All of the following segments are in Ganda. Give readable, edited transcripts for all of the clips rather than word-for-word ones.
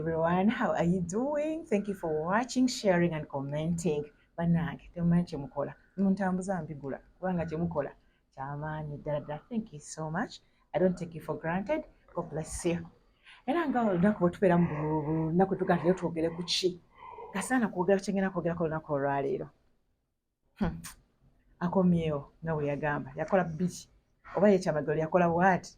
everyone. How are you doing? Thank you for watching, sharing and commenting. Banange, temumanyi kyemukola. Muntambuza mbigula. Kubanga kyemukola kyamaanyi ddala. Thank you so much. I don't take you for granted. God bless you. Era nga olunaku bwe tubeera mu lunaku tuga nti twogere ku ki? Gasaana kwogera kyengenda kwogera ku lunaku olwaleero. Akomyewo nga bwe yagamba. Yakola bbiri. Oba ye Kyamagero yakola bw'ati.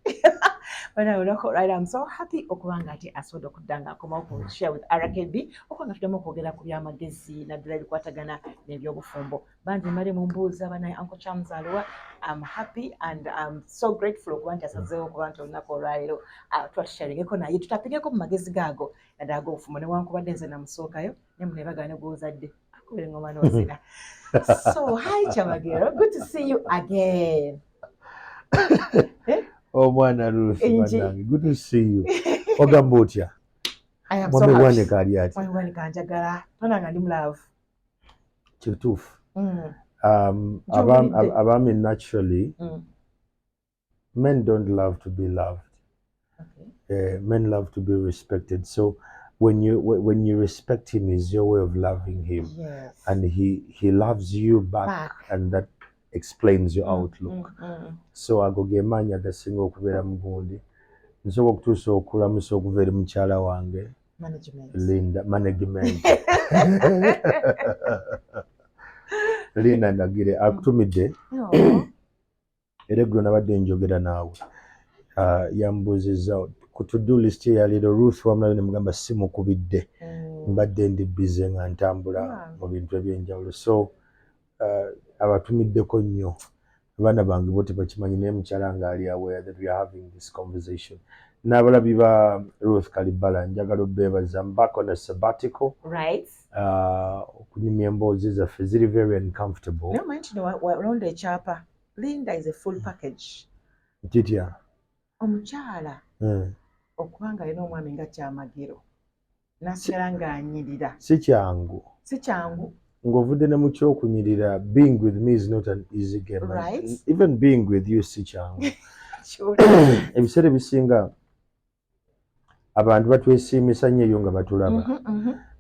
But right, I'm so happy okubanga ati asobola okuddanga akomawo ku share with RKB okubanga tuddamu okwogera ku byamagezi naddala ebikwatagana n'ebyobufumbo. Bangi mali mumbuuza banaye Uncle Charms Aluwa. I'm happy and I'm so grateful okuba nti asazeewo okuba nti olunaku olwaleero tuba tusharingeko naye tutapigeko mu magezi gaago naddala ag'obufumbo newankubadde nze namusookayo ne mu ne bagana gw'ozadde akubira engoma n'ozina. So hi Kyamagero, good to see you again. Oh, Mwana Ruth, good to see you. Ogamba otya? I am so happy. Mwane kali ati. Mwane kanjagala. Tonanga ndi love. Kituufu. Abami naturally, men don't love to be loved. Okay. Men love to be respected. So when you respect him, is your way of loving him. Yes. And he loves you back. And that explains your outlook. So agogemanya agasinga okubeera mu gundi nsobola okutuusa okulamusa okuva eri mukyala wange Linda management Linda Nagire akutumidde era eggulu nabadde njogera naawe yambuuzizza ku to-do list ye yaleero Ruth wamulayo ne mugamba simukubidde mbadde ndi busy nga ntambula mu bintu eby'enjawulo so abatumiddeko nnyo abaana bange bo tebakimanyi naye mukyala nga ali aware that we are having this conversation. N'abalabi ba Ruth Kalibala njagala obbeebaza. I'm back on a sabbatical. Right. Okunyumya emboozi zaffe ziri very uncomfortable. No mind walonda ekyapa. Linda is a full package. Kitya? Omukyala. Okubanga alina omwami nga Kyamagero. Nasigala ng'anyirira. Si kyangu. Si kyangu. Ng'ovudde ne mu ky'okunyirira, being with me is not an easy game. Right. Even being with you si kyangu. Sure. Ebiseera ebisinga abantu batwesiimisa nnyo eyo nga batulaba.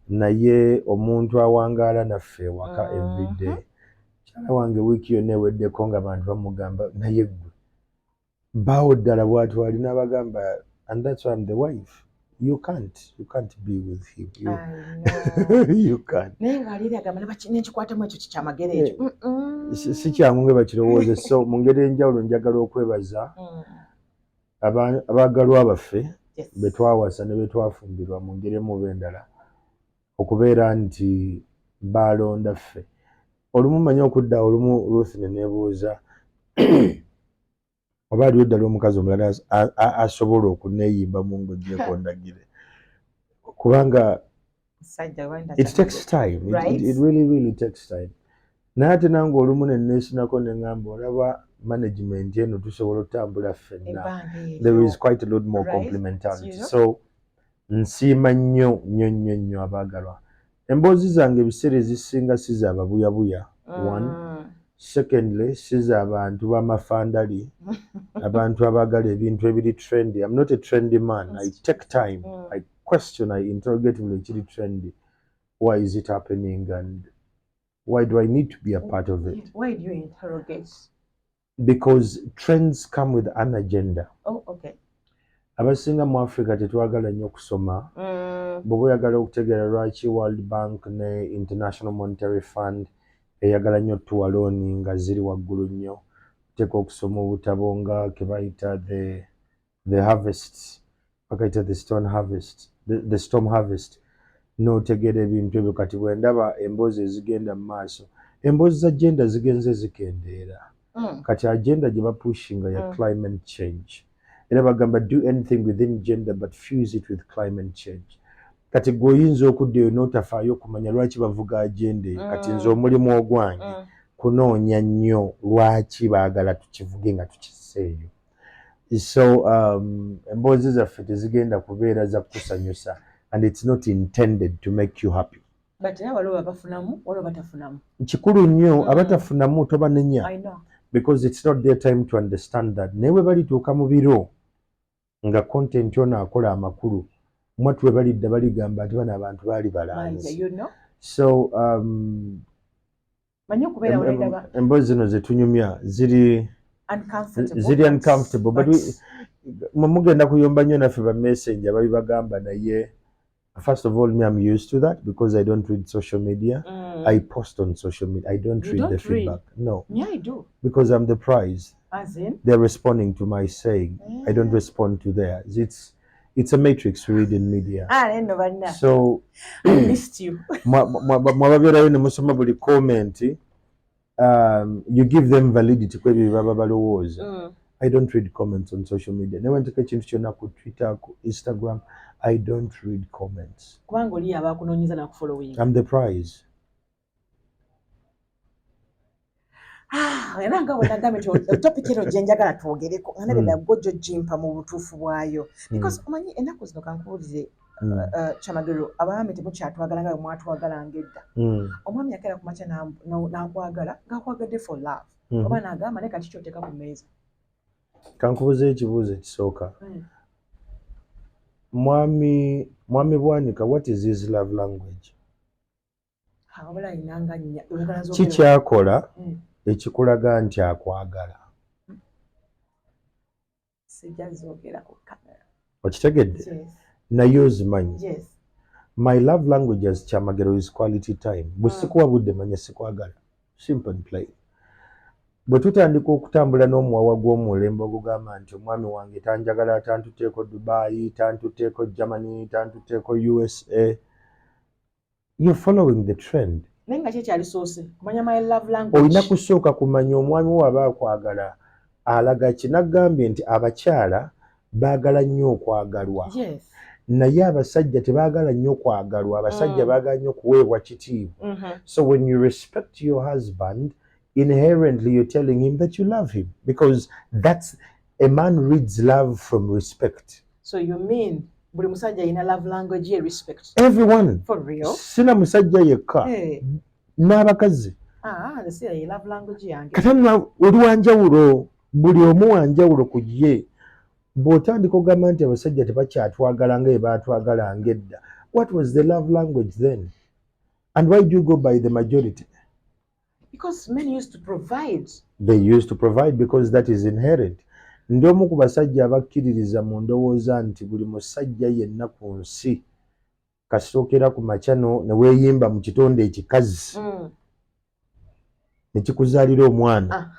Naye omuntu awangaala naffe ewaka everyday. Mukyala wange wiiki yonna eweddeko ng'abantu bamugamba naye ggwe. Baawo ddala bw'atyo alina abagamba and that's why I'm the wife. You can't be with him. You can't. Si kyangu nga bakirowooza. So mu ngeri enjawulo njagala okwebaza abaagalwa baffe be twawasa ne be twafumbirwa mu ngeri emu oba endala okubeera nti baalonda ffe. Olumu manyi okudda olumu Ruth ne neebuuza oba aliwo ddala omukazi omulala asobola okuneeyimba mu ng'ogyeko ndagire kubanga it takes time. It really takes time. Naye ate nange olumu ne neesinako ne ngamba olaba management eno tusobola otambula ffenna. There is quite a lot more complementarity. So nsiima nnyo abaagalwa. Emboozi zange ebiseera ezisinga si za babuyabuya. One. Secondly, siza abantu b'amafandali, abantu abagala ebintu ebiri trendy. I'm not a trendy man. I take time. I question, I interrogate when it's trendy. Why is it happening and why do I need to be a part of it? Why do you interrogate? Because trends come with an agenda. Oh, okay. Abasinga mu Africa tetwagala nnyo kusoma. Bw'oba oyagala okutegeera lwaki World Bank ne International Monetary Fund eyagala nnyo tuwa looni nga ziri waggulu nnyo teeka okusoma obutabo nga ke bayita the harvest bakayita the storm harvest n'otegeera ebintu ebyo kati bwe ndaba emboozi ezigenda mu maaso emboozi za agenda zigenze zikendeera kati agenda gye bapushinga ya climate change era bagamba do anything within gender but fuse it with climate change. Kati gwoyinza okuddeyo n'otafaayo okumanya lwaki bavuga agenda eyo kati nze omulimu ogwange kunoonya nnyo lwaki baagala tukivuge nga tukiseeyo. So emboozi zaffe tezigenda kubeera za kusanyusa and it's not intended to make you happy. But waliwo abafunamu waliwo batafunamu. Kikulu nnyo abatafunamu tobanenya because it's not their time to understand that. Naye bwe balituuka mu biro nga content ono akola amakulu mwattu we balidda baligamba ati bano abantu baali balanzi. So emboozi zino zetunyumya ziri uncomfortable but mugenda kuyomba nnyo naffe ba messenger babibagamba naye first of all me I'm used to that because I don't read social media. I post on social media. I don't read the feedback. No. Yeah, I do. Because I'm the prize. As in? They're responding to my saying. I don't respond to theirs. It's a matrix reading media. So I missed you. Mwababeerayo ne musoma buli comment. You give them validity kwa ebyo baba balowooza. I don't read comments on social media. Never take ekintu kyonna ku Twitter, ku Instagram. I don't read comments. Kubanga oli abakunoonyeza na kufollowing. I'm the prize. Era nga bwe nagambye nti topic eno gye njagala twogereko nga nabenda gojjo jimpa mu butuufu bwayo. Because omanyi ennaku zino kankubuulize Kyamagero abaami temukyatwagala nga bwe mwatwagalanga edda. Omwami yakeera ku makya n'akwagala ng'akwagadde for love. Oba n'agamba naye kati ky'oteeka ku mmeeza. Kankubuuza ekibuuzo ekisooka. Mwami Bwanika, what is his love language? Ki kyakola ekikulaga nti akwagala? Okitegedde? Naye ozimanyi. My love language as Kyamagero is quality time. Bwe sikuwa budde manya sikwagala. Simple and plain. Bwe tutandika okutambula n'omuwawa gw'omulembe ogugamba nti omwami wange tanjagala, tantuteeko Dubai, tantuteeko Germany, tantuteeko USA, you're following the trend. Naye nga kyekyali soose kumanya my love language. Olina kusooka kumanya omwami wo aba akwagala alaga ki. Naggambye nti abakyala baagala nnyo okwagalwa. Naye abasajja tebaagala nnyo okwagalwa. Abasajja baagala nnyo okuweebwa kitiibwa. So when you respect your husband, inherently you're telling him that you love him, because that's a man reads love from respect. So you mean buli musajja ina love language ye respect? Everyone. For real? Sina musajja yekka. N'abakazi. Sina ye love language yange. Katana oli wanjawulo, buli omu wanjawulo ku ye. Bw'otandika ogamba nti abasajja tebakyatwagala nga bwe baatwagalanga edda. What was the love language then? And why do you go by the majority? Because men used to provide. They used to provide because that is inherent. Ndi omu ku basajja abakkiririza mu ndowooza nti buli musajja yenna ku nsi kasookera ku makya ne weeyimba mu kitonde ekikazi ne kikuzaalira omwana.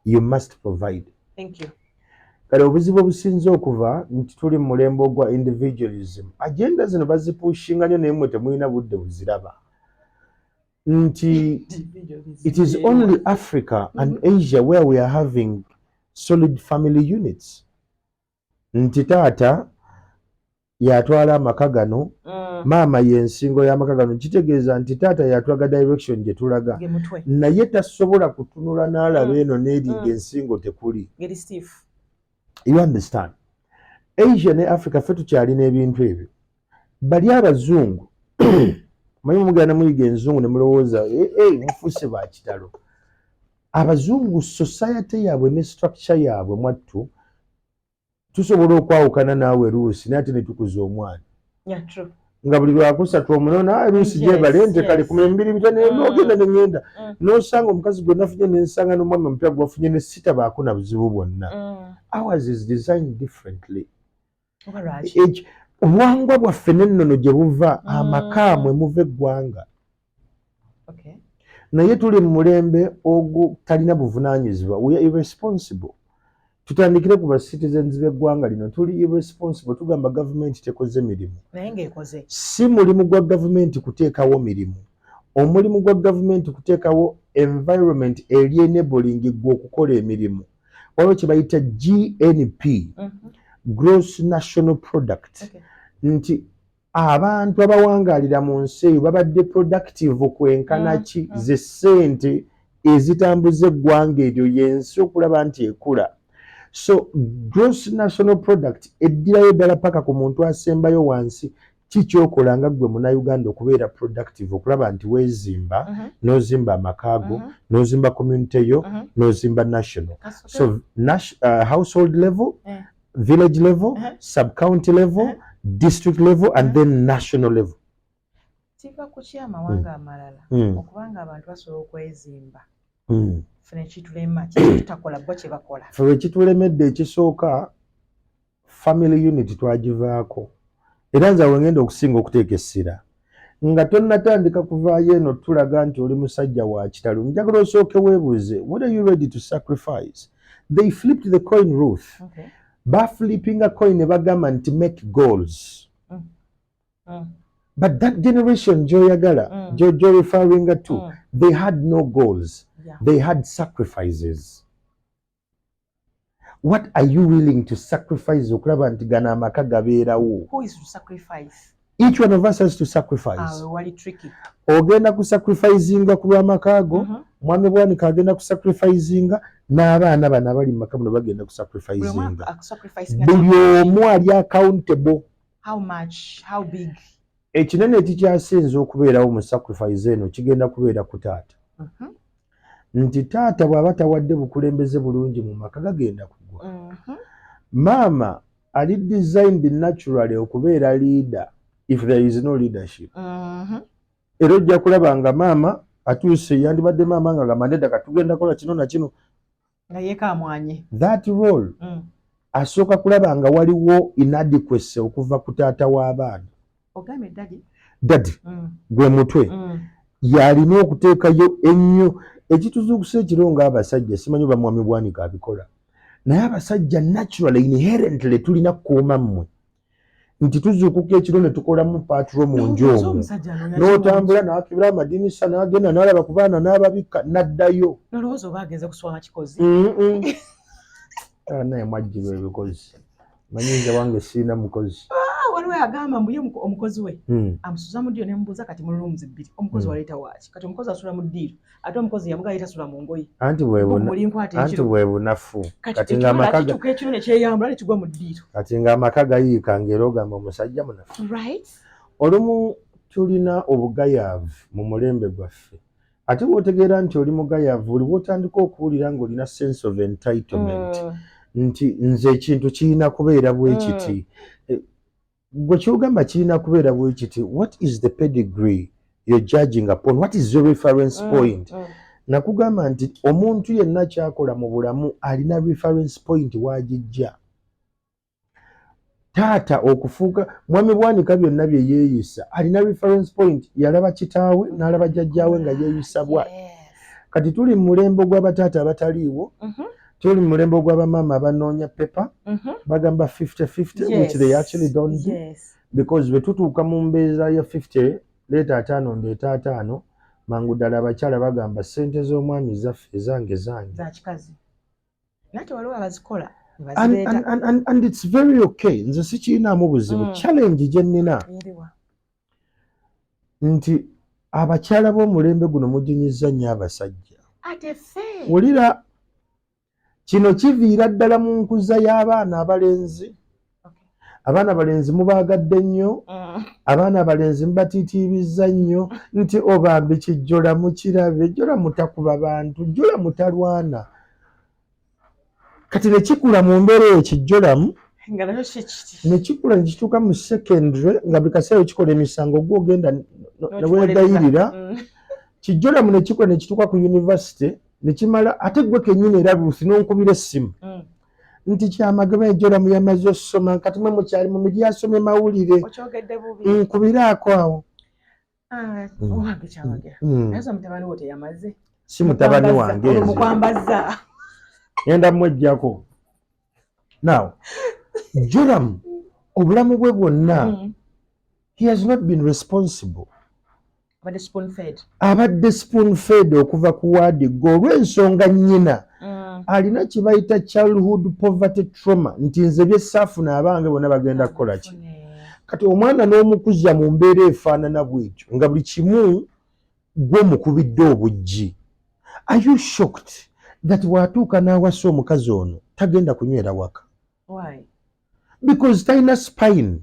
You must provide. Thank you. Kale obuzibu obusinze okuva nti tuli mu mulembe ogwa individualism. Agenda zino bazipushinga nnyo naye mmwe temulina budde buziraba. Nti it is only Africa and Asia where we are having solid family units. Nti taata yatwala amaka gano, maama y'ensingo y'amaka gano. Kitegeeza nti taata yatulaga direction gye tulaga, naye tasobola kutunula n'alaba eno n'eri ng'ensingo tekuli. You understand? Asia ne Africa ffe tukyalina ebintu ebyo. Bali abazungu manyi mugenda muyiga enzungu ne mulowooza mufuuse ba kitalo. Abazungu society yaabwe ne structure yaabwe mwattu tusobola okwawukana naawe Ruusi naye ate ne tukuza omwana. Nga buli lwakusatu omunoona Ruusi gyebale nte kale 25 n'ogenda ne ngenda n'osanga omukazi gwe nafunye n'ensanga n'omwami omupya gwafunye ne sitabaako na buzibu bwonna. Ours is designed differently. Obuwangwa bwaffe n'ennono gye buva amaka mwe muva eggwanga. Naye tuli mu mulembe ogutalina buvunaanyizibwa. We are irresponsible. Tutandikire ku ba citizens b'eggwanga lino tuli irresponsible. Tugamba gavumenti tekoze mirimu. Naye ng'ekoze. Si mulimu gwa gavumenti kuteekawo mirimu. Omulimu gwa gavumenti kuteekawo environment eri enabling gwe okukola emirimu. Waliwo kye bayita GNP, Gross National Product. Nti abantu abawangaalira mu nsi eyo babadde productive kwenkana ki ze ssente ezitambuza eggwanga eryo y'ensi okulaba nti ekula. So gross national product eddirayo ddala paka ku muntu asembayo wansi kikyokola nga ggwe Munnayuganda okubeera productive okulaba nti weezimba n'ozimba amakaago n'ozimba community yo n'ozimba national. So household level, village level, sub-county level, district level and then national level. Kiva ku ky'amawanga amalala okubanga abantu basobola okwezimba fene kitulema kitakola bo kye bakola ffe kitulemedde ekisooka family unit twagivaako era nze awo ngenda okusinga okuteeka essira nga tonnatandika kuvaayo eno tulaga nti oli musajja wa kitalo njagala osooke weebuuze what are you ready to sacrifice? They flipped the coin, Ruth. Baflipping a coin ne bagamba nti make goals. But that generation Joyagala, Joe referring to, they had no goals. Yeah. They had sacrifices. What are you willing to sacrifice? Who is to sacrifice? Each one of us has to sacrifice. Really tricky. Ogenda ku sacrificing ku lw'amakago, mwami bwanika agenda ku sacrificing n'abaana bano abali mu maka muno bagenda ku sacrificing. Buli omu ali accountable. How much? How big? Ekinene ekikyasinze okubeerawo mu sacrifice eno kigenda kubeera ku taata. Nti taata bw'aba tawadde bukulembeze bulungi mu maka gagenda kugwa. Maama ali designed naturally okubeera leader if there is no leadership. Era ojja kulaba nga maama atuuse yandibadde maama nga gamba nedda katugenda kola kino na kino. Nga yeekamwanye. That role asooka kulaba nga waliwo inadequacy okuva ku taata w'abaana. Ogambye daddy? Daddy. Gwe mutwe. Yalina okuteekayo ennyo ekituzuukusa ekiro ng'abasajja simanyi oba mwami Bwanika abikola. Naye abasajja naturally inherently tulina kukuuma mmwe. Nti tuzuukuka ekiro ne tukolamu patrol mu nju omwo. N'otambula n'akibira amadinisa n'agenda n'alaba ku baana n'ababikka n'addayo. N'olowooza oba agenze kuswama kikozi? Naye mwajjirwa ebikozi. Manyiiza wange sirina mukozi. Waliwo agamba mbuye omukozi we amusuza mu ddiiro ne mubuuza kati mu rooms bbiri omukozi waleeta waaki kati omukozi asula mu ddiiro ate omukozi yamugaa yetasula mu ngoye anti bwe bunafu kati ng'amaka kituuka ekiro ne kyeyambula ne kigwa mu ddiiro kati ng'amaka gayiika ng'era ogamba omusajja munafu. Olumu tulina obugayaavu mu mulembe gwaffe ate bw'otegeera nti oli mugayaavu oli bw'otandika okuwulira ng'olina sense of entitlement nti nze ekintu kirina kubeera bwe kiti. Gwe kyogamba kirina kubeera bwe kiti. What is the pedigree you're judging upon? What is your reference point? Nakugamba nti omuntu yenna kyakola mu bulamu alina reference point w'agijja. Taata okufuuka mwami Bwanika byonna bye yeeyisa alina reference point yalaba kitaawe n'alaba jjajjaawe nga yeeyisa bwa. Kati tuli mu mulembe gw'abataata abataliiwo. Tuli mu mulembe gw'abamaama abanoonya pepa bagamba 50-50 which they actually don't do because bwe tutuuka mu mbeeza ya 50 leeta 5 ndeeta 5 mangu ddala abakyala bagamba ssente z'omwami zaffe ezange zange za kikazi nate waliwo abazikola and it's very okay nze sikirinaamu buzibu challenge gye nnina nti abakyala b'omulembe guno mujinyizza nnyo abasajja wulira kino kiviira ddala mu nkuza y'abaana abalenzi. Abaana abalenzi mubaagadde nnyo, abaana abalenzi mubatiitiibizza nnyo nti obambi kijjola mukirabe, jjola mutakuba bantu, jjola mutalwana. Kati ne kikula mu mbeera eyo kijjolamu, ne kikula ne kituuka mu secondary nga buli kaseera kikola emisango gw'ogenda ne weegayirira. Kijjolamu ne kikula ne kituuka ku university. Nekimala ate gwe kennyini era Ruth n'onkubira essimu nti kyamagaba ejjolamu yamaze okusoma kati mwe mukyali mu miri asome mawulire nkubiraako awo. Si mutabani wange ngenda mmweggyako. Now Joram obulamu bwe bwonna he has not been responsible. Abadde spoon fed okuva ku waadi gwe olw'ensonga nnyina alina kye bayita childhood poverty trauma nti nze bye saafuna abange bonna bagenda kukola ki. Kati omwana n'omukuzza mu mbeera efaanana bw'etyo nga buli kimu gwe mukubidde obujji. Are you shocked that bw'atuuka n'awasa omukazi ono tagenda kunywera waka? Because talina spine.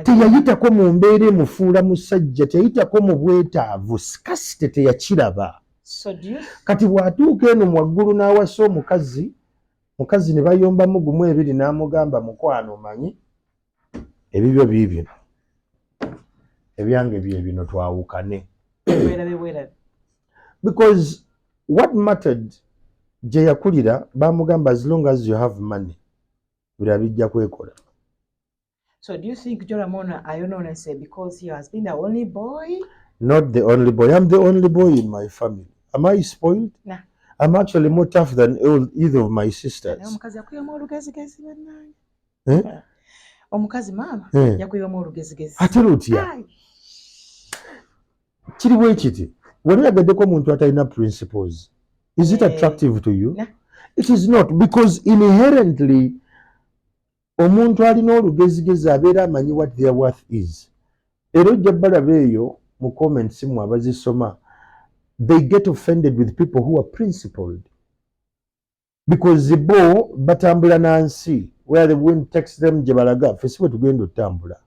Teyayitako mu mbeera emufuula musajja, teyayitako mu bwetaavu, sikasite teyakiraba. Kati bw'atuuka eno mu waggulu n'awasa omukazi ne bayombamu gumu ebiri n'amugamba mukwano omanyi ebibyo biibyo ebyange bye bino twawukane because what mattered gye yakulira bamugamba as long as you have money buli bijja kwekola. So do you think Joe Ramona ayononese because he has been the only boy? Not the only boy. I'm the only boy in my family. Am I spoiled? Nah. I'm actually more tough than either of my sisters. Omukazi mama yakuyoma olugezigezi. Ate lutya. Kiri bwe kiti. Wanaagaddeko omuntu atalina principles. Is it attractive to you? Nah. It is not, because inherently omuntu alina olugezigezi abeera amanyi what their worth is. Era ojja balaba eyo mu comments mu abazisoma, they get offended with people who are principled. Because bo batambula na nsi where the wind takes them gye balaga ffe si bwe tugenda otambula.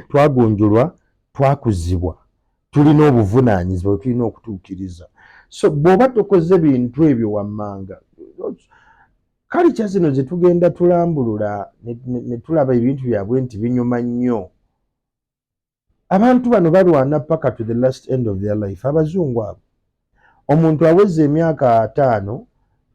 Twagonjolwa, twakuzibwa, tulina obuvunaanyizibwa tulina okutuukiriza. So bw'oba tokoze bintu ebyo wammanga, culture zino ze tugenda tulambulula ne tulaba ebintu byabwe nti binyuma nnyo. Abantu bano balwana paka to the last end of their life. Abazungu abo, omuntu aweze emyaka 5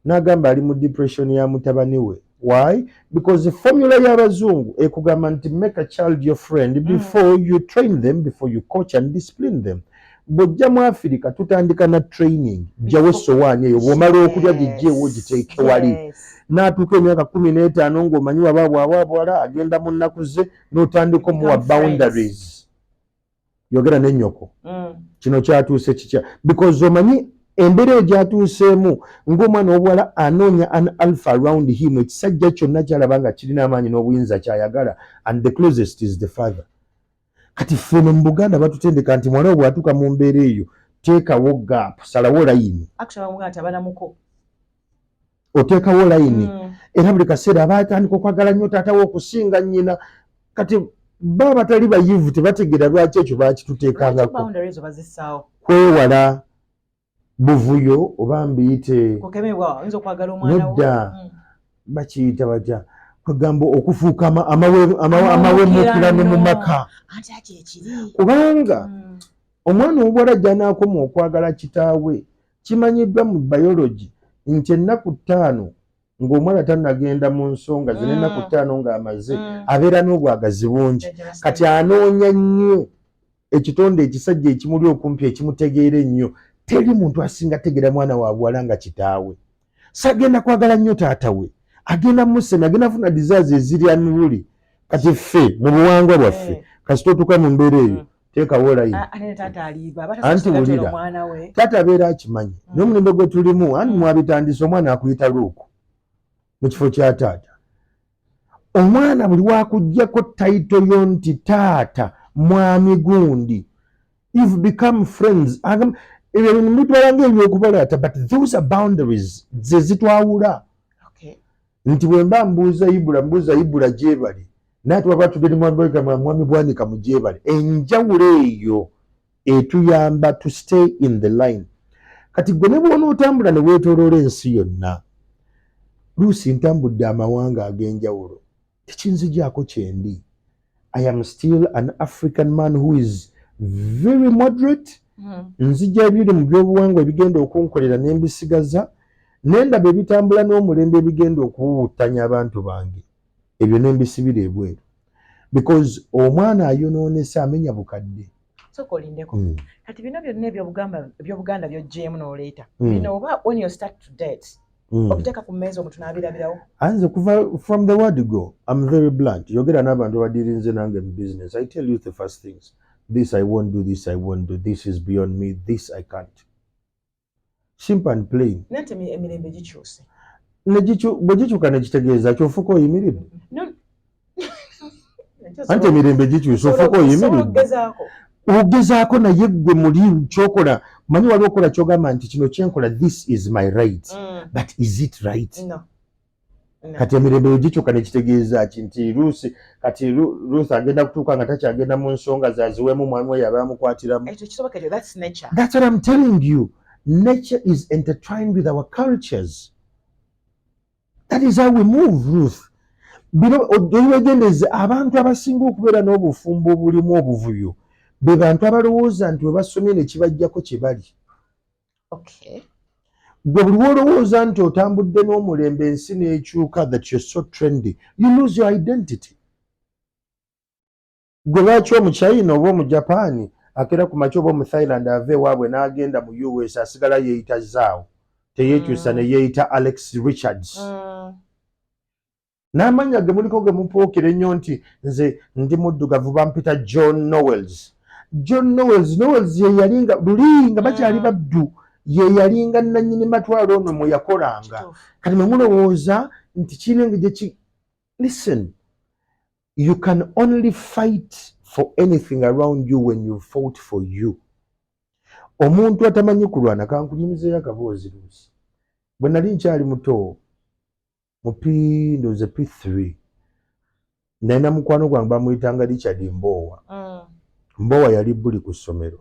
n'agamba ali mu depression ya mutabani we. Why? Because the formula y'abazungu ekugamba nti make a child your friend before you train them, before you coach and discipline them. Bojja mu Africa tutandika na training. Jawe sowaani eyo bw'omala okulya gijjeewo giteeke wali. N'atuuka emyaka 15 ng'omanyi wabwabwala agenda mu nnaku ze n'otandika omuwa boundaries. Yogera n'ennyoko. Kino kyatuuse kikya. Because omanyi embeera eyo gyatuuseemu ng'omwana w'obuwala anoonya an alpha around him, ekisajja kyonna kyalaba nga kirina amaanyi n'obuyinza kyayagala, and the closest is the father. Kati ffe mu Buganda batutendeka nti mwana we bw'atuuka mu mbeera eyo teekawo gap, salawo layini. Oteekawo layini. Era buli kaseera aba atandika okwagala nnyo taata we okusinga nnyina. Kati baba batali bayivu tebategeera lwaki ekyo bakituteekangako. Kwewala buvuyo oba mbiyite nedda bakiyita batya kwegamba okufuuka amawemukirano mu maka. Kubanga omwana ow'obuwala gy'anaakoma okwagala kitaawe kimanyiddwa mu biology nti ennaku 5 ng'omwana tannagenda mu nsonga zino ennaku 5 ng'amaze abeera n'obwagazi bungi. Kati anoonya nnyo ekitonde ekisajja ekimuli okumpi ekimutegeera ennyo. Teri muntu asinga tegeera mwana wa buwala nga kitaawe. Sagenda kwagala nnyo taata we, agenda musemi, agenda funa disease eziri anululi. Kati ffe mu buwangwa bwaffe kasita otuuka mu mbeera eyo teekawo layini. Anti wulira taata abeera akimanyi n'omulembe gwe tulimu anti mwabitandisa omwana akuyita luuku mu kifo kya taata. Omwana buli wakuggyako tayito yo nti taata mwami gundi, you've become friends. Ebyo bintu bitwala ng'ebyokubalaata, but those are boundaries ze zitwawula. Nti bwe mba mbuuza Ibula gyebali naye twaba tugenda mwami Bwanika mu gyebali. Enjawulo eyo etuyamba to stay in the line. Kati gwe ne bw'ona otambula ne weetooloola ensi yonna, luusi ntambudde amawanga ag'enjawulo, tekinzigyako kyendi. I am still an African man who is very moderate. Nzija ebiri mu byobuwangwa ebigenda okunkolera n'embisigaza, n'endaba ebitambula n'omulembe ebigenda okuwuwutanya abantu bange, ebyo n'embisibira ebweru. Because omwana ayonoonesa amenya bukadde. Sokolindeko. Kati bino byonna ebyobuganda by'oggyeemu n'oleeta. Bino oba when you start to date, obiteeka ku mmeeza omuntu n'abirabirawo. Anze kuva from the word go, I'm very blunt. Yogera n'abantu abadirinze nange mu business. I tell you the first things. This I won't do, this I won't do, this is beyond me, this I can't. Simple and plain. Nante emirembe gikyuse. Bwe gikyuka ne kitegeeza ky'ofuuka oyimiridde. Anti emirembe gikyuse ofuuka oyimiridde. Ogezaako naye gwe muli kyokola. Manyi wali okola kyogamba nti kino kyenkola, this is my right. But is it right? No. Kati emirembe gikyuka ne kitegeeza nti Ruth agenda kutuuka nga takyagenda mu nsonga zaziweemu mwami we yaba amukwatiramu. That's nature. That's what I'm telling you. Nature is intertwined with our cultures. That is how we move, Ruth. bino wegendeze abantu abasinga okubeera n'obufumbo obulimu obuvuyo be bantu abalowooza nti we basomye ne kibajjako kye bali. Gwe buli wolowooza nti otambudde n'omulembe ensi n'ekyuka that you're so trendy, you lose your identity. Gwe lwaki omu China oba omu Japan akera ku makya oba omu Thailand ava ewaabwe n'agenda mu US asigala yeeyita Zaawo, teyeekyusa ne yeeyita Alex Richards. N'amanya ge muliko ge mupookera ennyo nti nze ndi muddugavu bampita John Knowles. John Knowles ye yalinga luli nga bakyali baddu, ye yalinga nannyini matwalo ono mwe yakolanga. Kati mwe mulowooza nti kirenge gye listen, you can only fight for anything around you when you fought for you. Omuntu atamanyi kulwana kankunyumizeeyo akaboozi luusi. Bwe nali nkyali muto mu ndoze P3 nalina mukwano gwange bamuyitanga Richard Mbowa. Mbowa yali buli ku ssomero.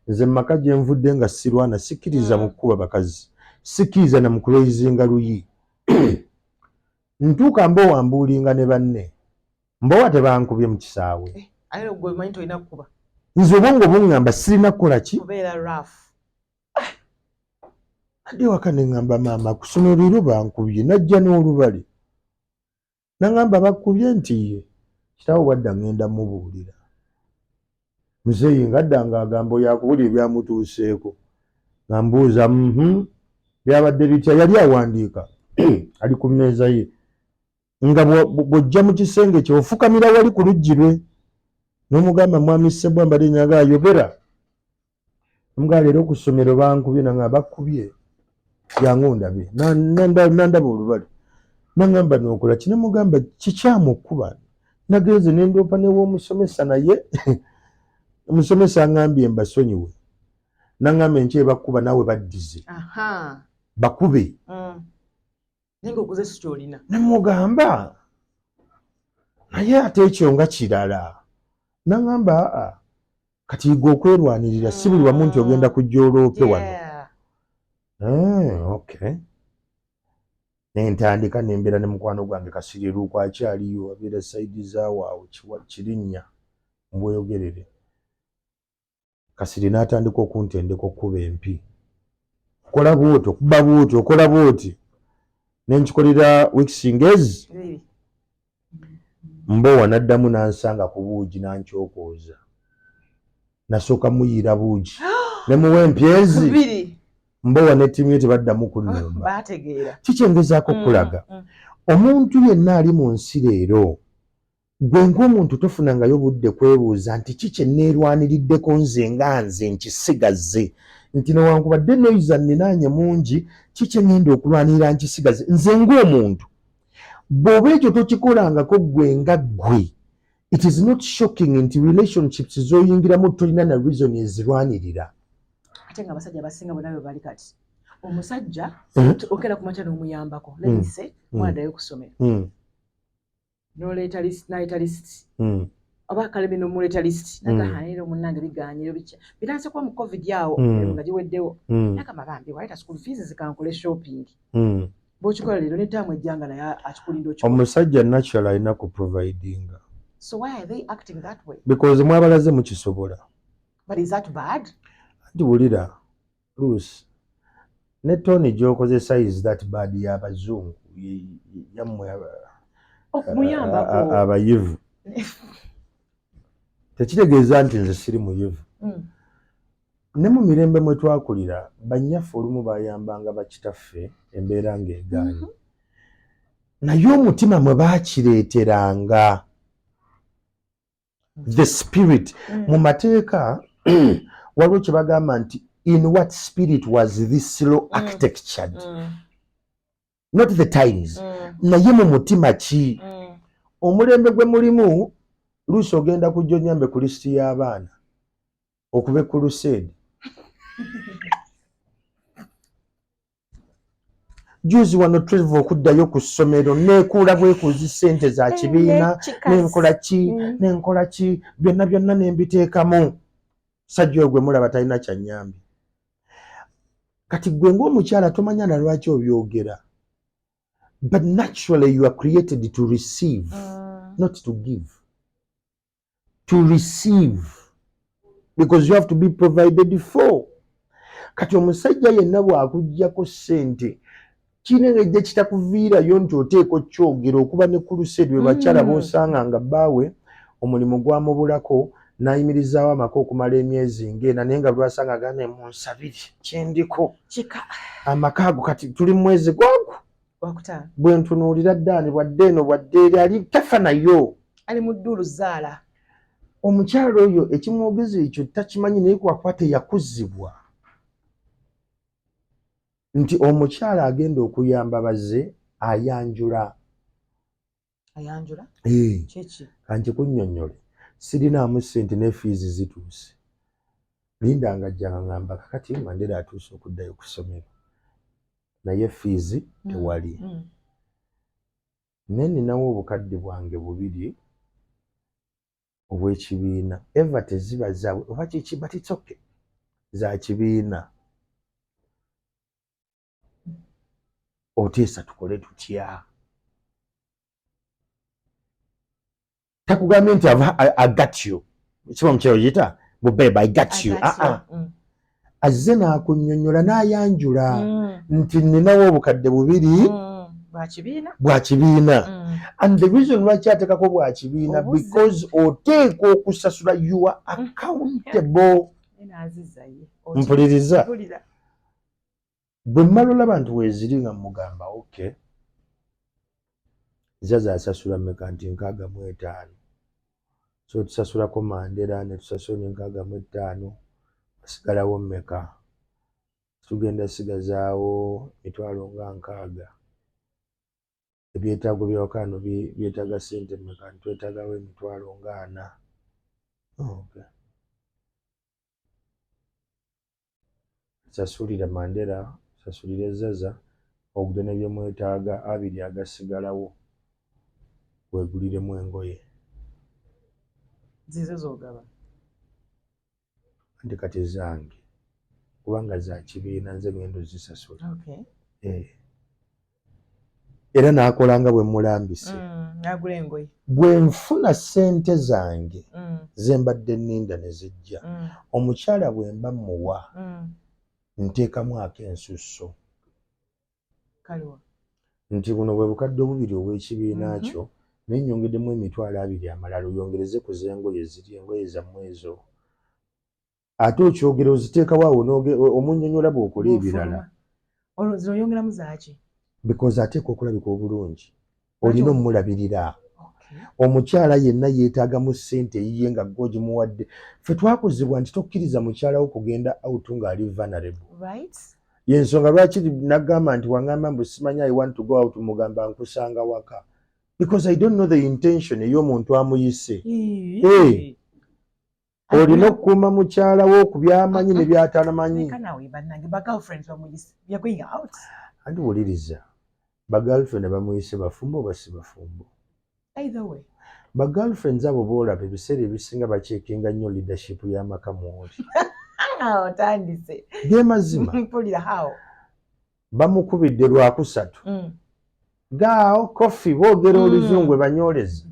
Nze mumaka gye nvudde nga sirwana, sikkiriza mu kkuba bakazi, sikkiriza na mu kuloyizinga luyi. Ntuuka Mbowa mbuulinga ne banne. Mbowa tebankubye mu kisaawe. Nze obwongo buŋŋamba sirina kukola ki? Adi waka ne ŋŋamba maama ku ssomero leero bankubye, najja n'olubale. Naŋŋamba bakkubye nti ye kitaawe wadda ŋŋenda mubuulira. Muzeeyi ng'adda ng'agamba yakubulira ebyamutuuseeko. Nga mbuuza byabadde bitya, yali awandiika ali ku mmeeza ye. Nga bw'ojja mu kisenge kye ofukamira wali ku luggi lwe. N'omugamba mwami Ssebwamba linyaga ayogera. Omugamba leero ku ssomero bankubye, naŋŋamba bakkubye. Yangu ndabe nandaba olubale. Naŋŋamba n'okola ki? Namugamba kikyamu okukuba. Nagenze ne ndoopa n'ew'omusomesa naye omusomesa aŋŋambye mbasonyiwe. Naŋŋamba enkya bakkuba naawe baddize. Bakube. Namugamba naye ate ekyo nga kirala. Naŋŋamba kati gwe okwerwanirira si buli wamu nti ogenda kujja oloope wano. Okay. Nentandika nembeera ne mukwano gwange Kasirye Luuko akyaliyo abeera saidi zaawaawo Kirinnya mbweyogerere. Kasirye n'atandika okuntendeka okkuba empi. Kola bw'otyo, kuba bw'otyo, okola bw'oti. Nenkikolera weeks ngezi. Mbowa n'addamu n'ansanga ku buugi n'ankyokooza. Nasooka muyiira buugi. Ne muwa empyezi. Mbowa ne ttiimu ye tebaddamu kunnumba. Kikyengezaako kulaga. Omuntu yenna ali mu nsi leero, gwe ng'omuntu tofunangayo budde kwebuuza nti kiki neerwaniriddeko nze nga nze nkisigaze. Nti newankubadde neeyuza nninaanye mungi, kiki ngenda okulwanirira nkisigaze. Nze ng'omuntu, bw'oba ekyo tokikolangako gwe nga ggwe, it is not shocking nti relationships z'oyingiramu tolina na reason ezirwanirira. Ate nga abasajja abasinga bonna bwe bali kati. Omusajja okera ku makya n'omuyambako. Lese mwaddayo ku ssomero. N'oleeta list. Oba kalemi n'omuleeta list. Nagahanira omunnange bigaanyiro bikya. Bitanse kuba mu COVID yawo nga giweddewo. Nagamba bambi waleeta school fees zikankole shopping. Bw'okikola leero n'ettaamu ejjanga naye akikulinda okikola. Omusajja natural alina ku providinga. So why are they acting that way? Because mwabalaze mukisobola. But is that bad? Ndiwulira Lucy ne Tony gy'okozesa is that bad y'abazungu yammwe okumuyambako abayivu. Tekitegeeza nti nze siri muyivu. Ne mu mirembe mwe twakulira bannyaffe olumu bayambanga bakitaffe embeera ng'egaanye. Naye omutima mwe baakireeteranga the spirit mu mateeka waliwo kye bagamba nti in what spirit was this law architectured? Not the times. Naye mu mutima ki? Omulembe gwe mulimu Luusi ogenda kujja onyambe ku lisiti y'abaana okube ku Crusade. Juzi wano Trevor okuddayo ku ssomero neekuula bwekuuzi ssente za kibiina nenkola ki byonna nembiteekamu. Sajja ogwe mulaba talina kyannyambi. Kati gwe ng'omukyala tomanya na lwaki obyogera. But naturally you are created to receive, not to give. To receive. Because you have to be provided for. Kati omusajja yenna bw'akuggyako ssente kinengejja kitakuviirayo nti oteeko kyogero okuba ne crusade bwe bakyala b'osanga nga bbaawe omulimu gwamubulako n'ayimirizaawo amaka okumala emyezi ng'ena naye nga lwasanga agane munsabire kyendiko amaka ago kati tuli mu mwezi gwagwo bwe ntunuulira ddaani bwadde eno bwadde eri ali tafa nayo ali mu ddulu zaala. Omukyalo oyo ekimwogeza ekyo takimanyi naye kwakuba teyakuzibwa nti omukyala agenda okuyamba baze ayanjula. Ayanjula? Kiki? Kanti kunnyonnyole. Sirinaamu ssente ne fees zituuse. Linda ng'ajjanga ngamba kakati Mandera atuuse okuddayo ku ssomero. Naye fees tewali. Ne ninawo obukadde bwange bubiri obw'ekibiina. Eva teziba zaabwe oba kiki but it's okay. Za kibiina. Oteesa tukole tutya. Takugambye nti I got you. Kiba mukyalo yita bubeba I got you. Azze n'akunnyonnyola n'ayanjula nti ninawo obukadde bubiri bwa kibiina. And the reason lwaki ateekako bwa kibiina because oteekwa okusasula you are accountable. Mpuliriza. Bwe mmala olaba nti weeziri nga mugamba okay zaza asasula mmeka nti 65. So tusasulako Mandera ne tusasula ne 65 asigalawo mmeka tugenda sigazaawo emitwalo nga 60. Ebyetaago byawakano byetaaga ssente mmeka ntwetaagawo emitwalo nga 40. Okay. Sasulira Mandera sasulira zaza ogule ne byemwetaaga 2 agasigalawo weguliremu engoye. Zizo z'ogaba? Andi kati zange kubanga za kibiina nze ngendo zisasula. Era n'akolanga bwe mulambise. N'agula engoye. Bwe nfuna ssente zange ze mbadde nninda ne zijja omukyala bwe mba muwa nteekamu ak'ensusso. Nti buno bwe bukadde obubiri obw'ekibiina kyo naye nnyongeddemu emitwalo 2 amalala oyongereze ku z'engoye ziri engoye zammwe ezo. Ate okyogera oziteekawo awo omunnyonnyola bw'okola ebirala. Olwo zino oyongeramu zaaki? Because ateekwa okulabika obulungi. Olina omulabirira. Omukyala yenna yeetaagamu ssente eyiye nga gwe ogimuwadde. Ffe twakuzibwa nti tokkiriza mukyala wo kugenda out ng'ali vulnerable. Y'ensonga lwaki nagamba nti wangamba mbu simanyi I want to go out mugamba nkusanga waka. Because I don't know the intention ey'omuntu amuyise. Olina okukuuma mukyala wo ku by'amanyi ne by'atalamanyi. Andi wuliriza bagirlfriend bamuyise bafumbo oba si bafumbo. Ba girlfriends abo boolaba ebiseera ebisinga bacekinga nnyo leadership y'amaka mwoli. Otandise. Ge mazima. Mpulira how? Bamukubidde lwakusatu. Gaawo kofi boogera oluzungu banyolezi.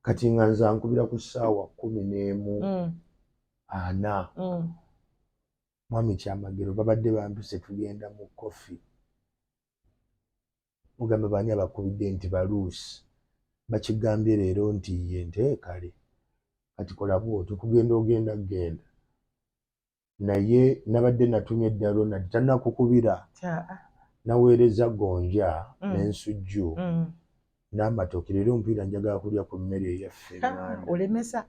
Kati nga nze ankubira ku ssaawa 11:40. Mwami Kyamagero babadde bampise tugenda mu kofi. Mugambe baani abakubidde nti baluusi. Bakigambye leero nti ye nteekale. Kati kola bw'otyo kugenda genda. Naye nabadde natumye eddalo nati tannakukubira. Naweereza gonja n'ensujju n'amatooke. Leero omupiira njagala kulya ku mmere eyaffe. Olemesa?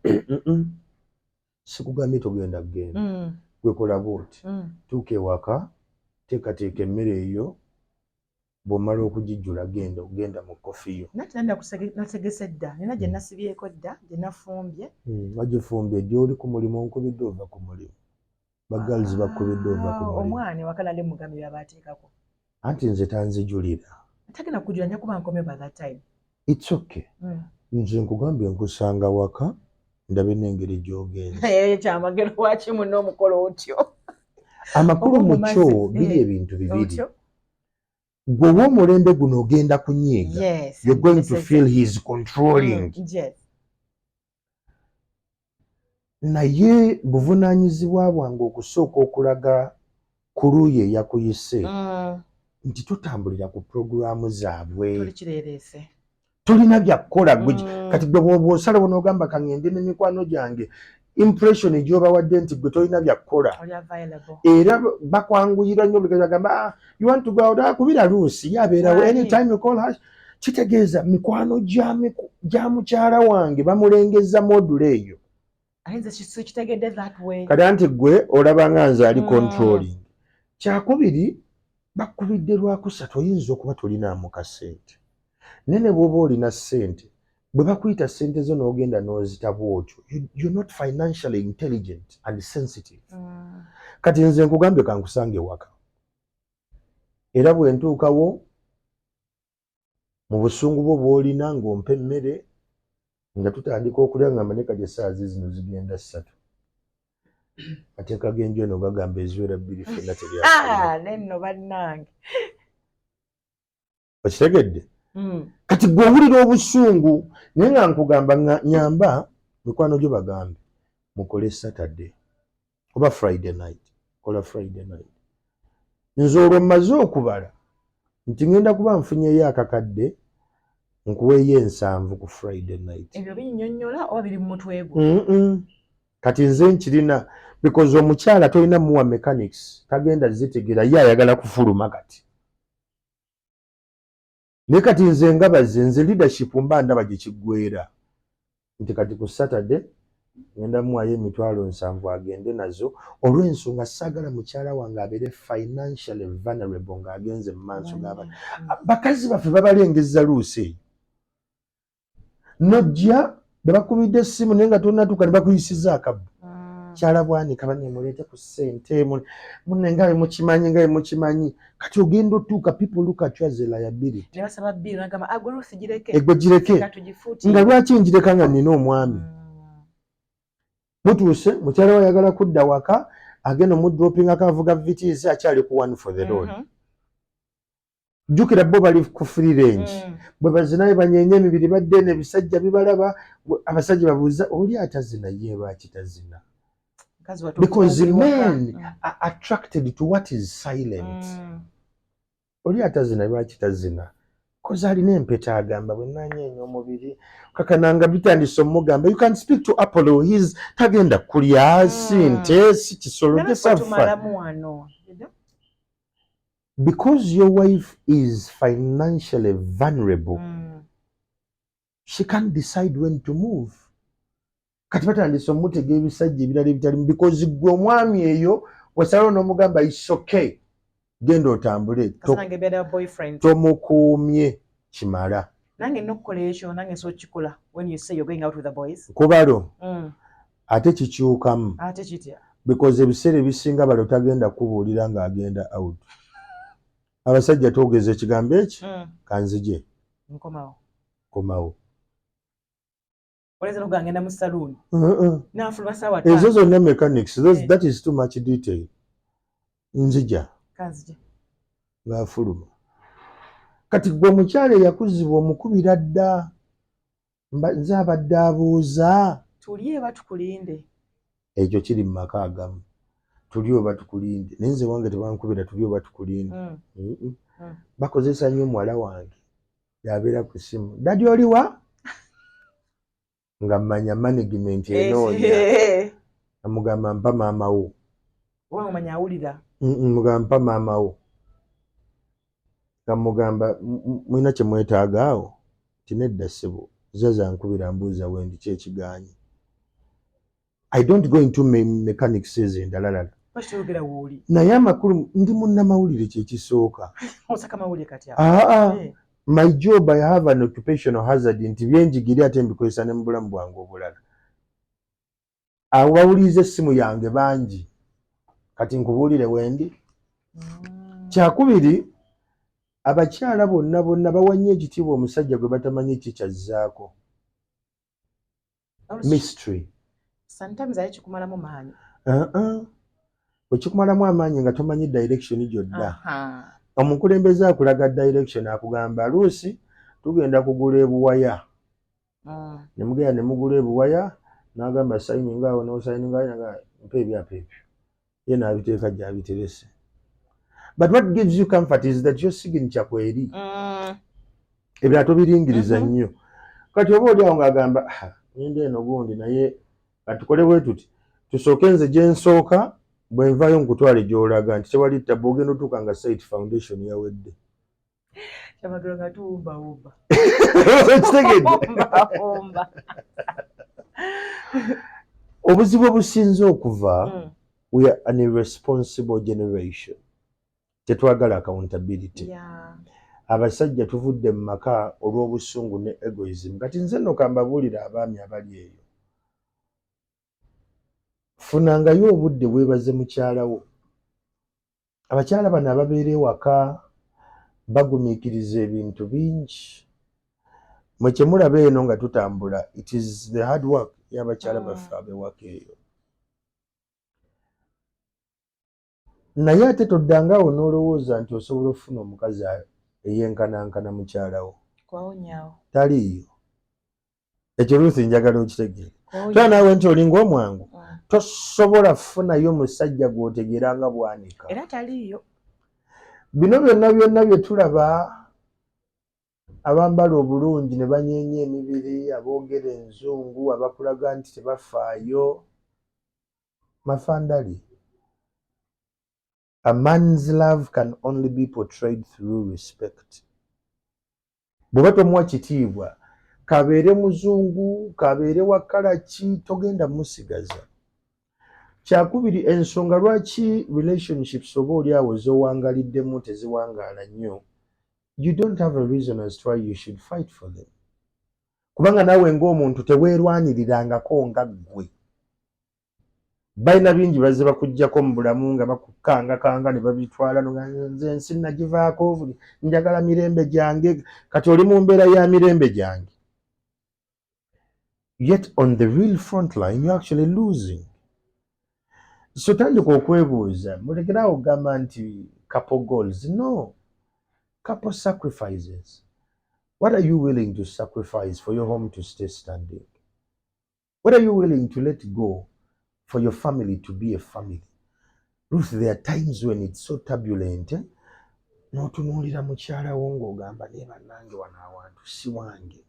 Sikugambye togenda kugenda. Gwe kola bw'oti. Tuuka ewaka teekateeka emmere eyo bw'omala okugijjula genda mu kofi yo. Nati nategese dda. Nina gye nasibyeko dda gye nafumbye. Wagifumbye ddi oli ku mulimu onkubidde ova ku mulimu. Bagirls bakubidde ova ku mulimu. Omwana wakala ndi mugambi by'abaateekako. Anti nze tanzijulira. Tagenda kujula nja kuba nkomye by that time. It's okay. Nze nkugambye nkusanga waka ndabe n'engeri gy'ogenza. Kyamagero waki muno omukolo otyo. Amakulu mu kyo biri ebintu bibiri. gwe w'omulembe guno ogenda kunyiiga. Yes. You're going to feel he's controlling. Yes. Naye buvunaanyizibwa bwange okusooka okulaga ku luuyi eyakuyise nti tutambulira ku puroguraamu zaabwe. Tulina byakukola kati gwe bw'osalawo n'ogamba kaŋŋende n'emikwano gyange impression gy'obawadde nti gwe tolina byakukola era bakwanguyira nnyo buli gagamba you want to go out kubira luusi yabeerawo anytime you call her. Kitegeeza mikwano gya mukyala wange bamulengeza module eyo kati anti gwe olaba nga nze ali controlling. Kyakubiri bakubidde lwakusatu oyinza okuba tolinaamu kasente naye ne bw'oba olina ssente bwe bakuyita ssente zo n'ogenda n'ozitaba otyo you're not financially intelligent and sensitive. Kati nze nkugambye kankusange waka era bwe ntuukawo mu busungu bwo bw'olina ng'ompa emmere nga tutandika okulya nga mane kati essaazi zino zigenda 3 mateeka g'enju eno gagamba eziwera 2 ffenna nenno bannange okitegedde. Kati gwe owulira obusungu naye nga nkugamba nyamba mikwano gyo bagambe mukole Saturday oba Friday night. Kola Friday night. Nze olwo mmaze okubala nti ngenda kuba nfunyeyo akakadde nkuweeyo 7 ku Friday night. Ebyo binnyonnyola oba biri mu mutwe gwo? Kati nze nkirina because omukyala tolina muwa mechanics tagenda zitegera ye ayagala kufuluma kati. Ne kati nze ngabaze nze leadership mba ndaba gye kiggweera nti kati ku Saturday ngenda muwayo 7,000 agende nazo olw'ensonga saagala mukyala wange abeere financially vulnerable ng'agenze mu maaso g'abantu. Bakazi baffe babalengezza luusi eyo nojja bebakubidde essimu naye nga tonatuuka ne bakuyisiza akabbu kyala bwanika banemuleete ku ssente munne nga bemukimanyi nga bemukimanyi kati ogenda otuuka people look at you as a liability. Egwe gireke nga lwaki njireka nga nina omwami mutuuse mukyala we ayagala kudda waka agenda omudropinga akavuga VTC akyali ku one for the road. Jjukira bo bali ku free range bwe bazinayo banyenye emibiri badde n'ebisajja bibalaba abasajja babuuza oli atazina ye lwaki tazina. Because men are attracted to what is silent. Oli atazina lwaki tazina koza alina empeta agamba bwe nanyeenya omubiri kakananga bitandise omugamba you can speak to Apollo his tagenda kulya sinte si kisolo tesafa. Because your wife is financially vulnerable she can't decide when to move. Kati batandise omutega ebisajja ebirala ebitali because gwe omwami eyo wasalawo n'omugamba it's okay genda otambule tomukuumye kimala. Nange nokkola ekyo nange so kikola when you say you're going out with the boys. Kubalo ate kikyukamu ate kitya because ebiseera ebisinga balo tagenda kubuulira ng'agenda out. Abasajja twogeza ekigambo eki kanzije nkomawo oleza n'ogangenda mu saloon n'afuluma ssaawa ezo zonna mechanics that is too much detail. Nzija kanzije ng'afuluma kati gwe omukyala eyakuzibwa omukubira dda nze abadde abuuza tuli eba tukulinde ekyo kiri mu maka agamu tuli oba tukulinde naye nze wange tebankubira tuli oba tukulinde. Bakozesa nnyo muwala wange yabeera ku ssimu dadi oliwa nga mmanya management enoonya amugamba mpa maama wo omanya awulira mugamba mpa maama wo kamugamba mwina kye mwetaaga awo tinedda ssebo ze zankubira mbuuza wendi kyekiganye. I don't go into mechanics endala naye amakulu ndi munnamawulire kyekisooka. My job I have an occupational hazard nti byenjigiri ate mbikozesa ne mu bulamu bwange obulala. Abawuliriza essimu yange bangi kati nkubuulire wendi. Kyakubiri abakyala bonna bawanye ekitiibwa omusajja gwe batamanyi kikyazzaako. Mystery. Sometimes I chikumalamu maanyi. Okikumalamu amaanyi nga tomanyi direction gyodda. omukulembeze akulaga direction akugamba Luusi tugenda kugula ebuwaya ne mugenda ne mugula ebuwaya n'agamba signing awo n'osigning awo mpa ebyapa ebyo ye n'abiteeka gy'abiterese. But what gives you comfort is that your signature kweri ebyo tobiringiriza nnyo. Kati oba oli awo ng'agamba ngenda eno gundi naye katukole bwe tuti tusooke nze gye nsooka bwe nvaayo nkutwale gy'olaga nti tewali ttabu ogenda otuuka nga site foundation yawedde. Kyamagero nga tuwumbawumba. Kitegedde. Obuzibu obusinze okuva we are an irresponsible generation. Tetwagala accountability. Abasajja tuvudde mu maka olw'obusungu ne egoism. Kati nze nno kambabuulira abaami abali eyo. Funangayo obudde weebaze mukyalawo. Abakyala bano ababeera ewaka bagumiikiriza ebintu bingi. Mwe kye mulaba eno nga tutambula, it is the hard work y'abakyala baffe ab'ewaka eyo. Naye ate toddangaawo n'olowooza nti osobola okufuna omukazi eyenkanankana mukyalawo. Kwawonyaawo. Taliiyo. Ekyo Ruth njagala okitegeere. Tula naawe nti olinga omwangu. Tosobola kufunayo musajja gw'otegeera nga bwanika. Era taliiyo. Bino byonna bye tulaba abambala obulungi ne banyeenya emibiri, aboogera enzungu, abakulaga nti tebafaayo. Mafandali. A man's love can only be portrayed through respect. Bw'oba tomuwa kitiibwa, kabeere muzungu, kabeere wa kala ki, togenda musigaza. Kyakubiri ensonga lwaki relationships oba oli awo z'owangaliddemu teziwangaala nnyo, you don't have a reason as to why you should fight for them. Kubanga naawe ng'omuntu teweerwanirirangako nga ggwe. Balina bingi bazze bakuggyako mu bulamu nga bakukangakanga ne babitwala nze ensi nagivaako njagala mirembe gyange kati oli mu mbeera ya mirembe gyange. Yet on the real front line you're actually losing. So tandika okwebuuza mulekeraawo okugamba nti couple goals. No. Couple sacrifices. What are you willing to sacrifice for your home to stay standing? What are you willing to let go for your family to be a family? Ruth, there are times when it's so turbulent. N'otunuulira mukyalawo ng'ogamba ne bannange wano awantu si wange.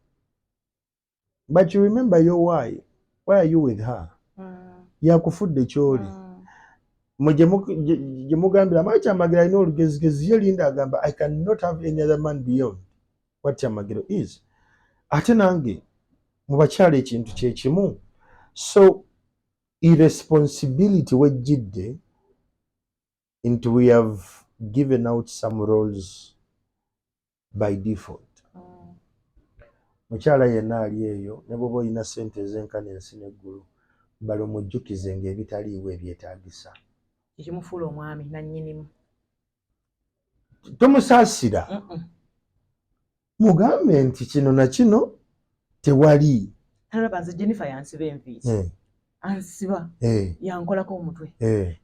But you remember your why. Why are you with her? Yakufudde kyoli. Gye mugambira amala Kyamagero alina olugezigezi ye Linda agamba I cannot have any other man beyond what Kyamagero is. Ate nange mu bakyala ekintu kye kimu. So irresponsibility wejjidde into we have given out some roles by default. Mukyala yenna ali eyo ne bw'oba olina ssente ez'enkana ensi n'eggulu balo mujjukize ng'ebitaliiwo ebyetaagisa. Ekimufuula omwami nannyinimu. Tomusaasira. Mugambe nti kino na kino tewali. Alaba nze Jennifer yansiba enviiri. Ansiba. Yankolako omutwe.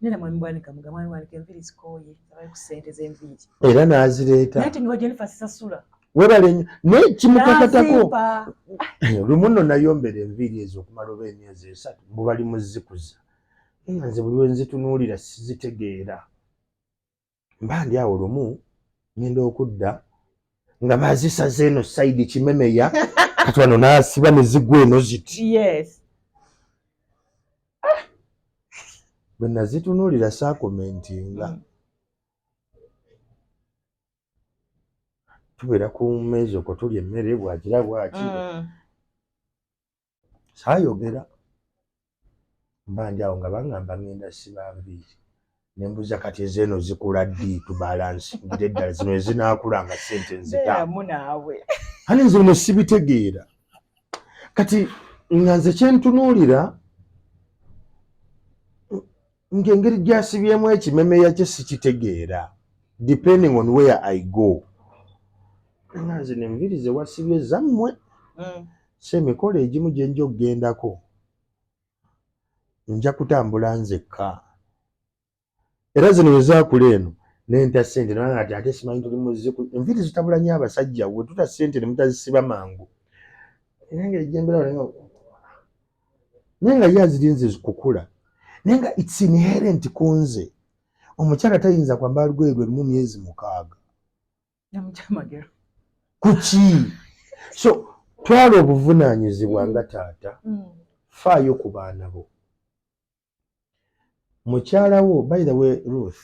Nera mwami bwanika muga mwami bwanika enviiri zikooye abali ku ssente z'enviiri. Era n'azireeta. Naye ate ngiwa Jennifer sisasula. Webale nnyo naye kimukakatako. Lumu nno nayombera enviiri ezo okumala oba emyezi 3 mbu bali muzikuza. Nze buli wenzitunuulira sizitegeera. Mba ndi awo lumu ngenda okudda nga bazisaze eno sayidi kimemeya kati wano n'asiba ne zigwa eno ziti. Yes. Bwe nazitunuulira saakomentinga. Tubeera ku mmeeza okwo tulya emmere bwagira bwaki. Saayogera. Mba ndi awo nga baŋŋamba ŋŋenda siba nviiri. Ne mbuza kati ezeeno zikula ddi tubalansi ngire eddala zino ezinaakula nga ssente nzitaamu. Hani nze bino sibitegeera. Kati nga nze kyentunuulira ng'engeri gy'asibyemu ekimemeya kye sikitegeera. Depending on where I go. Nga nze n'enviiri ze wasibye zammwe. Semikolo egimu gye nja okugendako. Nja kutambula nzekka. Era zino we zaakula eno nenta ssente nanga ati ate simanyi tuli muziku enviiri zitabula nnyo abasajja bwe tuta ssente ne mutazisiba mangu nange ejjembera naye nga ye azirinze kukula naye nga its inherent ku nze omukyala tayinza kwambala lugoye lwe lumu myezi 6 kuki so twala obuvunaanyizibwa nga taata faayo ku baana bo mukyala wo by the way Ruth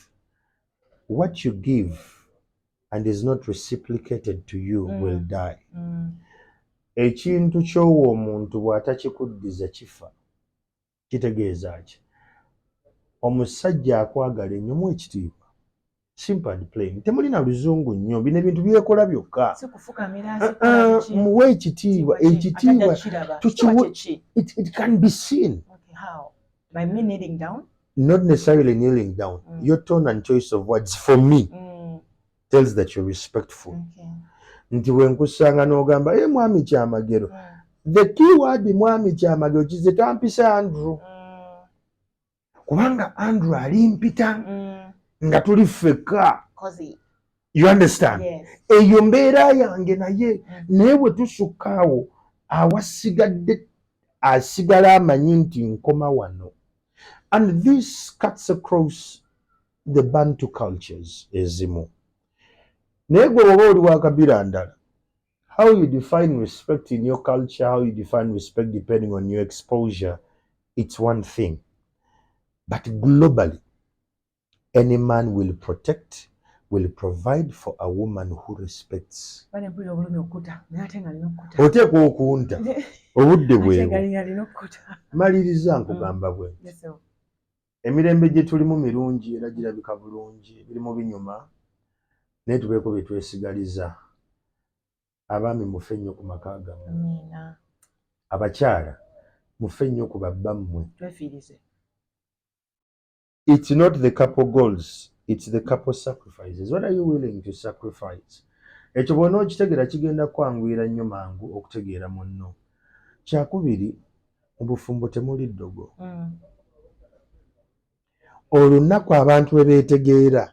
what you give and is not reciprocated to you will die ekintu ky'owa omuntu bw'atakikuddiza kifa kitegeeza ki omusajja akwagala ennyo mu ekitiibwa simple and plain temulina luzungu nnyo bino ebintu byekola byokka muwe ekitiibwa ekitiibwa it can be seen by me kneeling down not necessarily kneeling down your tone and choice of words for me tells that you're respectful nti wenkusanga n'ogamba mwami Kyamagero the key word mwami Kyamagero kize tampisa Andrew kubanga Andrew alimpita nga tuli ffekka you understand eyo mbeera yange naye naye bwe tusukkaawo awasigadde asigala amanyi nti nkoma wano and this cuts across the Bantu cultures ezimu naye gwe bw'oba oli wa kabira ndala how you define respect in your culture how you define respect depending on your exposure it's one thing but globally any man will protect will provide for a woman who respects oteekwa okunta obudde bwewe maliriza nkugamba bwe emirembe gye tulimu mirungi era girabika bulungi birimu binyuma naye tubeeko bye twesigaliza abaami mufe nnyo ku maka gammwe abakyala mufe nnyo ku babbammwe it's not the couple goals it's the couple sacrifices what are you willing to sacrifice ekyo bw'ona okitegera kigenda kwanguyira nnyo mangu okutegeera munno kyakubiri mu bufumbo temuli ddogo olunaku abantu we beetegeera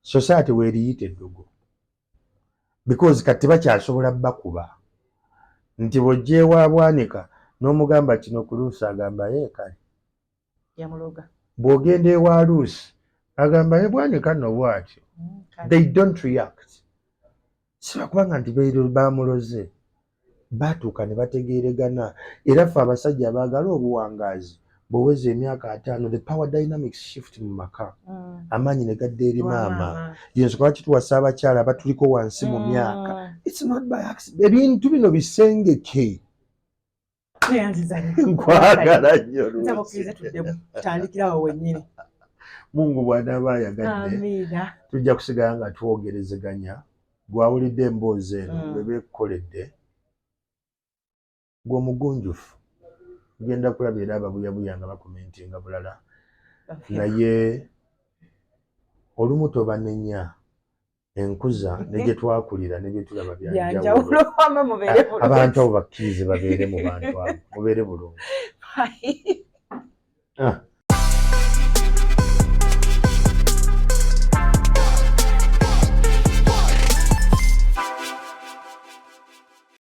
society weeriyita eddogo because kati bakyasobola bakuba nti bw'ojja ewa Bwanika n'omugamba kino ku Luusi agamba kale bw'ogenda ewa Luusi agamba Bwanika nno bw'atyo they don't react sibakubanga nti bamuloze batuuka ne bategeeregana era ffe abasajja abaagala obuwangaazi bw'oweza emyaka 5 the power dynamics shift mu maka amaanyi ne gadda eri maama yensoka lwaki tuwasa abakyala batuliko wansi mu myaka it's not by accident ebintu bino bisengeke nkwagala nnyo Mungu bw'anaaba ayagadde tujja kusigala nga twogerezeganya gwawulidde emboozi eno bwe beekukoledde gw'omugunjufu genda kulaba era ababuyabuya nga bakomentinga bulala naye olumu tobanenya enkuza ne gye twakulira ne bye tulaba byanjawulo abantu abo bakkirize babeere mu bantu abo mubeere bulungi